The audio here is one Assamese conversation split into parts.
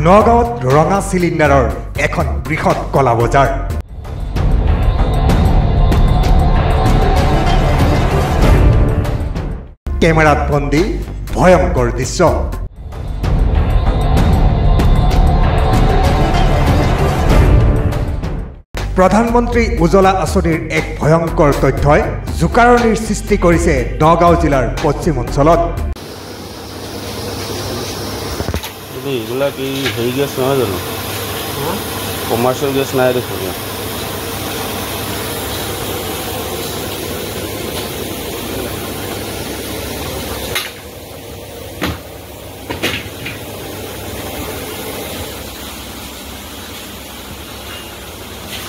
নগাঁৱত ৰঙা চিলিণ্ডাৰৰ এখন বৃহৎ কলা বজাৰ। কেমেৰাত বন্দী ভয়ংকৰ দৃশ্য। প্ৰধানমন্ত্ৰী উজ্জ্বলা আঁচনিৰ এক ভয়ংকৰ তথ্যই জোকাৰণিৰ সৃষ্টি কৰিছে নগাঁও জিলাৰ পশ্চিম অঞ্চলত। এইবিলাক এই হেৰি গেছ নহয় জানো, কমাৰ্চিয়েল গেছ নাই দেখোন।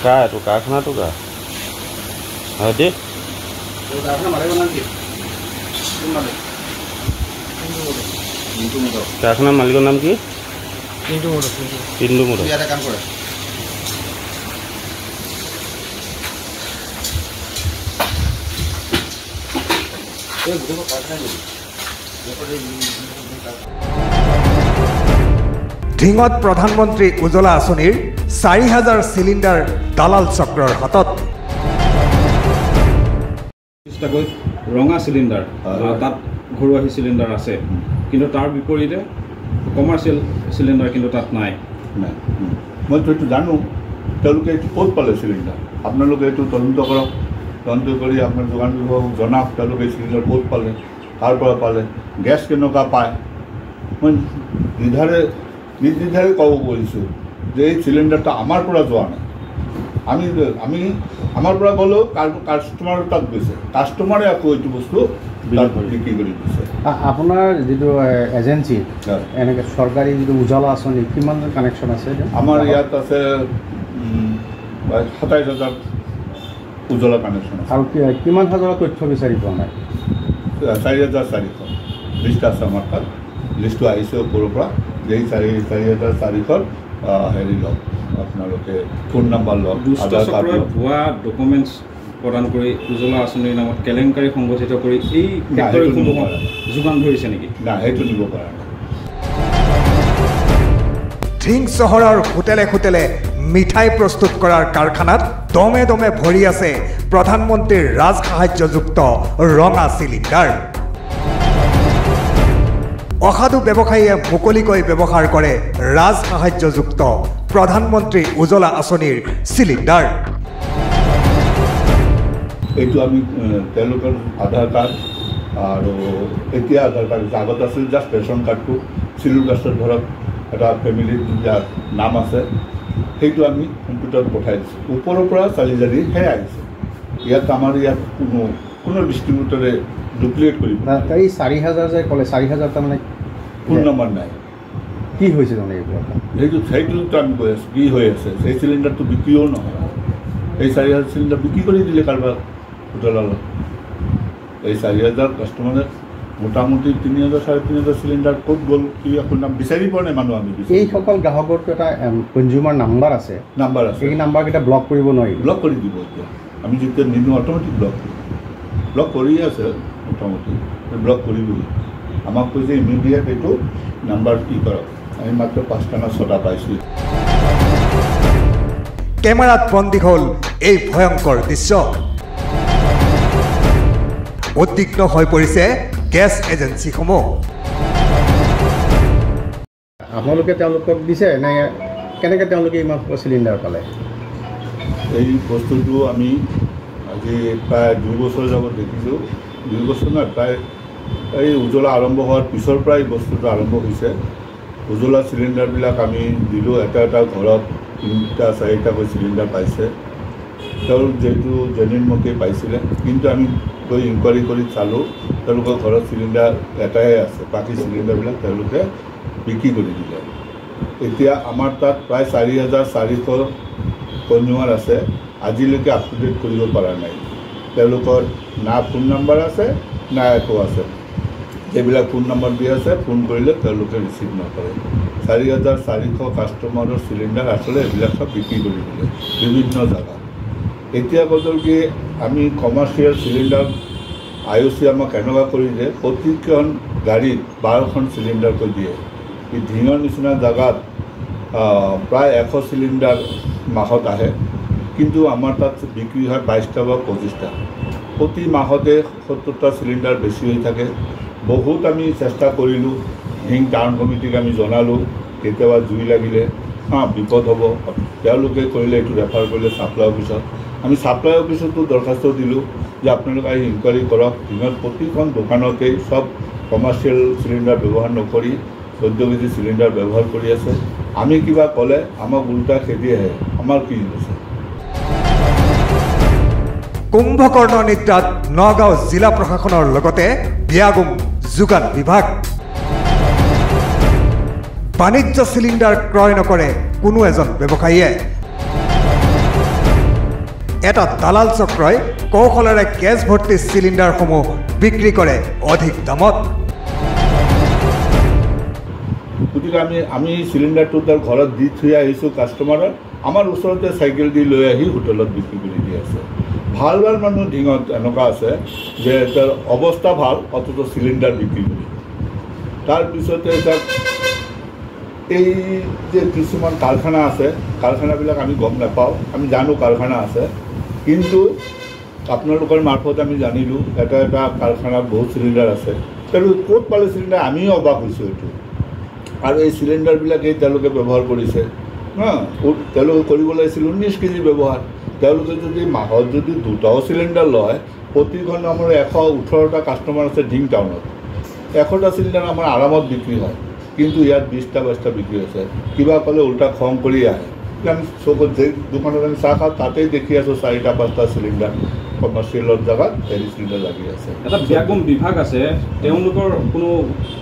কা এইটো কাৰখানাটো কা হয় দে কাৰখানাৰ মালিকৰ নাম কি? পিণ্টু মোদক। ঢিঙত প্ৰধানমন্ত্ৰী উজ্জ্বলা আঁচনিৰ ৪,০০০ চিলিণ্ডাৰ দালাল চক্ৰৰ হাতত। ৰঙা চিলিণ্ডাৰ তাত ঘৰুৱা চিলিণ্ডাৰ আছে, কিন্তু তাৰ বিপৰীতে কমাৰ্চিয়েল চিলিণ্ডাৰ কিন্তু তাত নাই। মইতো এইটো জানো, তেওঁলোকে এইটো ক'ত পালে চিলিণ্ডাৰ? আপোনালোকে এইটো তদন্ত কৰক, তদন্ত কৰি আপোনাৰ যোগান বিভাগক জনাওক তেওঁলোকে চিলিণ্ডাৰ ক'ত পালে, কাৰ পৰা পালে, গেছ কেনেকুৱা পায়। মই নিৰ্দ্বিধাৰে ক'ব পাৰিছোঁ যে এই চিলিণ্ডাৰটো আমাৰ পৰা যোৱা নাই। আমি আমাৰ পৰা গ'লেও কাষ্টমাৰৰ তাত গৈছে, কাষ্টমাৰে আকৌ এইটো বস্তু বিক্ৰী কৰি দিছে। আপোনাৰ যিটো এজেঞ্চি এনেকৈ চৰকাৰী যিটো উজ্জ্বলা আঁচনি কিমান কানেকশ্যন আছে? আমাৰ ইয়াত আছে ২৭,০০০ উজ্জ্বলা কানেকশ্যন আছে। আৰু কিমান হাজাৰৰ তথ্য বিচাৰি পোৱা নাই? ৪,৪০০ লিষ্ট আছে আমাৰ তাত। লিষ্টটো আহিছে ওপৰৰ পৰা যে এই ৪,৪০০ হেৰি লওক, আপোনালোকে ফোন নাম্বাৰ লওক, আধাৰ কাৰ্ড লওক। ভুৱা ডকুমেণ্টছ প্ৰদান কৰি উজ্জ্বলা আঁচনিৰ নামত কেলেংকাৰী সংগঠিত কৰি এই ফেক্টৰীসমূহত যোগান ধৰিছে নেকি? নাই, সেইটো নিব পৰা নাই। ঢিং চহৰৰ হোটেলে হোটেলে মিঠাই প্ৰস্তুত কৰাৰ কাৰখানাত দমে দমে ভৰি আছে প্ৰধানমন্ত্ৰীৰ ৰাজ সাহায্যযুক্ত ৰঙা চিলিণ্ডাৰ। অসাধু ব্যৱসায়ীয়ে মুকলিকৈ ব্যৱহাৰ কৰে ৰাজ সাহায্যযুক্ত প্ৰধানমন্ত্ৰী উজ্জ্বলা আঁচনিৰ চিলিণ্ডাৰ। এইটো আমি তেওঁলোকৰ আধাৰ কাৰ্ড আৰু এতিয়া আধাৰ কাৰ্ড আগত আছিল জাষ্ট ৰেচন কাৰ্ডটো, চিডিউল কাষ্টত ধৰক এটা ফেমিলিৰ যাৰ নাম আছে সেইটো আমি কম্পিউটাৰত পঠাই দিছোঁ। ওপৰৰ পৰা চালি জাৰি সেয়া আহিছে। ইয়াত আমাৰ ইয়াত কোনো ডিষ্ট্ৰিবিউটৰে ডুপ্লিকেট কৰিব। এই ৪,০০০ যে ক'লে, ৪,০০০ তাৰমানে ফোন নম্বৰ নাই। কি হৈছে তাৰমানে এইবিলাক? সেইটোতো আমি কৈ আছোঁ কি হৈ আছে। সেই চিলিণ্ডাৰটো বিক্ৰীও নহয়, এই ৪,০০০ চিলিণ্ডাৰ বিক্ৰী কৰি দিলে কাৰোবাৰ হোটেলত। এই ৪,০০০ কাষ্টমাৰে মোটামুটি ৩,০০০ ৩,৫০০ চিলিণ্ডাৰ ক'ত গ'ল কি আপোনাৰ বিচাৰি পোৱা নাই মানুহ। আমি এইসকল গ্ৰাহকৰতো এটা কনজিউমাৰ নাম্বাৰ আছে, এই নাম্বাৰকেইটা ব্লক কৰিব নোৱাৰি? ব্লক কৰি দিব। এতিয়া আমি যেতিয়া নিদিওঁ অট'মেটিক ব্লক কৰিয়ে আছে, মোটামুটি ব্লক কৰিবই। আমাক কৈছে ইমিডিয়েট এইটো নাম্বাৰ কি কৰক। আমি মাত্ৰ ৫টা না ৬টা পাইছোঁ। কেমেৰাত বন্দী হ'ল এই ভয়ংকৰ দৃশ্য। উদ্বিগ্ন হৈ পৰিছে গেছ এজেঞ্চিসমূহ। আপোনালোকে তেওঁলোকক দিছে নে কেনেকৈ তেওঁলোকে ইমান চিলিণ্ডাৰ পালে? এই বস্তুটো আমি আজি প্ৰায় ২ বছৰ যাবত দেখিছোঁ। ২ বছৰ নহয়, প্ৰায় এই উজ্জ্বলা আৰম্ভ হোৱাৰ পিছৰ পৰাই বস্তুটো আৰম্ভ হৈছে। উজ্জ্বলা চিলিণ্ডাৰবিলাক আমি দিলোঁ, এটা এটা ঘৰত ৩টা ৪টাকৈ চিলিণ্ডাৰ পাইছে। তেওঁলোক যিহেতু জেনুইনমতে পাইছিলে, কিন্তু আমি গৈ ইনকুৱাৰী কৰি চালোঁ তেওঁলোকৰ ঘৰত চিলিণ্ডাৰ এটাই আছে, বাকী চিলিণ্ডাৰবিলাক তেওঁলোকে বিক্ৰী কৰি দিলে। এতিয়া আমাৰ তাত প্ৰায় ৪,৪০০ কনজিউমাৰ আছে, আজিলৈকে আপ টু ডেট কৰিব পৰা নাই। তেওঁলোকৰ না ফোন নম্বৰ আছে না একো আছে। যিবিলাক ফোন নম্বৰ দিয়া আছে, ফোন কৰিলে তেওঁলোকে ৰিচিভ নকৰে। ৪,৪০০ কাষ্টমাৰৰ চিলিণ্ডাৰ আচলতে এইবিলাক চব বিক্ৰী কৰি দিলে বিভিন্ন জেগাত। এতিয়া বদলকি আমি কমাৰ্চিয়েল চিলিণ্ডাৰ IOC আমাক এনেকুৱা কৰি দিয়ে প্ৰতিখন গাড়ীত 12খন চিলিণ্ডাৰকৈ দিয়ে। এই ঢিঙৰ নিচিনা জেগাত প্ৰায় 100 চিলিণ্ডাৰ মাহত আহে, কিন্তু আমাৰ তাত বিক্ৰী হয় 22টা বা 25টা। প্ৰতি মাহতে 70টা চিলিণ্ডাৰ বেছি হৈ থাকে। বহুত আমি চেষ্টা কৰিলোঁ, ঢিং টাউন কমিটিক আমি জনালোঁ, কেতিয়াবা জুই লাগিলে বিপদ হ'ব, তেওঁলোকে কৰিলে এইটো ৰেফাৰ কৰিলে ছাপ্লাই অফিচত। আমি ছাপ্লাই অফিচতো দৰখাস্ত দিলোঁ যে আপোনালোকে আহি ইনকুৱাৰী কৰক। দিনত প্ৰতিখন দোকানতেই চব কমাৰ্চিয়েল চিলিণ্ডাৰ ব্যৱহাৰ নকৰি 14 কেজি চিলিণ্ডাৰ ব্যৱহাৰ কৰি আছে। আমি কিবা ক'লে আমাক উল্টা খেদি আহে, আমাৰ কি হৈছে। কুম্ভকৰ্ণ নিদ্ৰাত নগাঁও জিলা প্ৰশাসনৰ লগতে বিয়াগুম যোগান বিভাগ। বাণিজ্য চিলিণ্ডাৰ ক্ৰয় নকৰে কোনো এজন ব্যৱসায়ীয়ে। এটা দালাল চক্ৰই কৌশলেৰে গেছ ভৰ্তি চিলিণ্ডাৰসমূহ বিক্ৰী কৰে অধিক দামত। গতিকে আমি চিলিণ্ডাৰটো তাৰ ঘৰত দি থৈ আহিছোঁ কাষ্টমাৰৰ, আমাৰ ওচৰতে চাইকেল দি লৈ আহি হোটেলত বিক্ৰী কৰি দি আছে। ভাল ভাল মানুহ ঢিঙত এনেকুৱা আছে যে তাৰ অৱস্থা ভাল অথচ চিলিণ্ডাৰ বিক্ৰী কৰি। তাৰপিছতে তাত এই যে কিছুমান কাৰখানা আছে, কাৰখানাবিলাক আমি গম নাপাওঁ, আমি জানো কাৰখানা আছে, কিন্তু আপোনালোকৰ মাৰফত আমি জানিলোঁ এটা এটা কাৰখানাত বহুত চিলিণ্ডাৰ আছে। তেওঁলোকে ক'ত পালে চিলিণ্ডাৰ, আমিও অবাক হৈছোঁ এইটো। আৰু এই চিলিণ্ডাৰবিলাকেই তেওঁলোকে ব্যৱহাৰ কৰিছে। তেওঁলোকে কৰিব লাগিছিল 19 কেজি ব্যৱহাৰ। তেওঁলোকে যদি মাহত যদি 2টাও চিলিণ্ডাৰ লয়, প্ৰতিখন আমাৰ 118টা কাষ্টমাৰ আছে ঢিং টাউনত, 100টা চিলিণ্ডাৰ আমাৰ আৰামত বিক্ৰী হয়, কিন্তু ইয়াত 20টা 22টা বিক্ৰী হৈছে। কিবা ক'লে উল্টা খং কৰি আহে। আমি চকুত যে দোকানত আমি চাহ খাওঁ তাতেই দেখি আছোঁ 4টা 5টা চিলিণ্ডাৰ কমাৰ্চিয়েলৰ জেগাত হেৰি চিলিণ্ডাৰ লাগি আছে। এটা বিয়াগুম বিভাগ আছে, তেওঁলোকৰ কোনো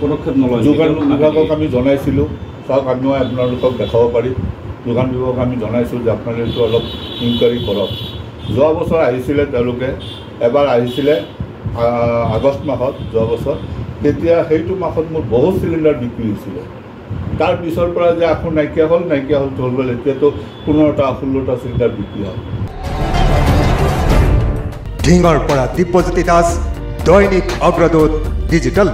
পদক্ষেপ নলয়। যোগান বিভাগক আমি জনাইছিলোঁ, চাওক আমিও আপোনালোকক দেখাব পাৰিম। যোগান বিভাগক আমি জনাইছোঁ যে আপোনালোকে অলপ ইনকুৱাৰী কৰক। যোৱা বছৰ আহিছিলে তেওঁলোকে, এবাৰ আহিছিলে আগষ্ট মাহত যোৱা বছৰ, তেতিয়া সেইটো মাহত মোৰ বহুত চিলিণ্ডাৰ বিক্ৰী হৈছিলে। তাৰ পিছৰ পৰা যে আকৌ নাইকিয়া হ'ল এতিয়াতো 15টা 16টা চিলিণ্ডাৰ বিক্ৰী হ'ল। ঢিঙৰ পৰা দিব্যজ্যোতি দাস, দৈনিক অগ্ৰদূত ডিজিটেল।